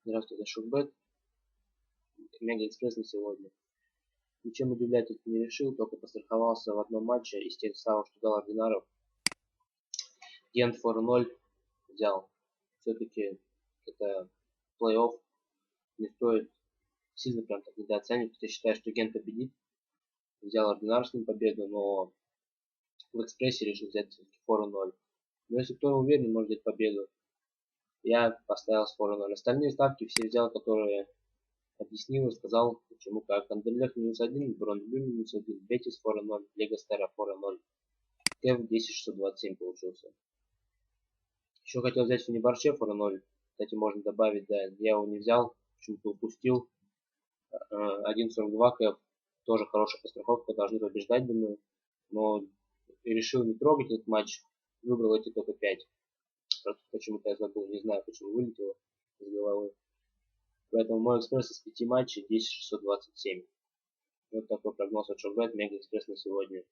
Здравствуйте, это Шухбет. Мега Экспресс на сегодня. Ничем удивлять тут не решил, только постраховался в одном матче из тех самых, что дал ординаров. Гент 4-0 взял. Все-таки это плей-офф. Не стоит сильно прям так недооценивать. Я считаю, что Гент победит. Взял ординар с ним победу, но в Экспрессе решил взять 4-0. Но если кто уверен, может взять победу. Я поставил с 4-0. Остальные ставки все взял, которые объяснил и сказал, почему как. Андерлех минус 1, Бронблю минус 1, Бетис 4-0, Лего Стара 4-0. Кэв 10627 получился. Еще хотел взять Фенебарче 4-0. Кстати, можно добавить, да, я его не взял, почему-то упустил. 1.42 Кэв, тоже хорошая постраховка, должны побеждать, думаю. Но решил не трогать этот матч, выбрал эти только 5. Почему-то я забыл, не знаю, почему вылетело из головы. Поэтому мой экспресс из 5 матчей 10627. Вот такой прогноз от Шухбет, Мега Экспресс на сегодня.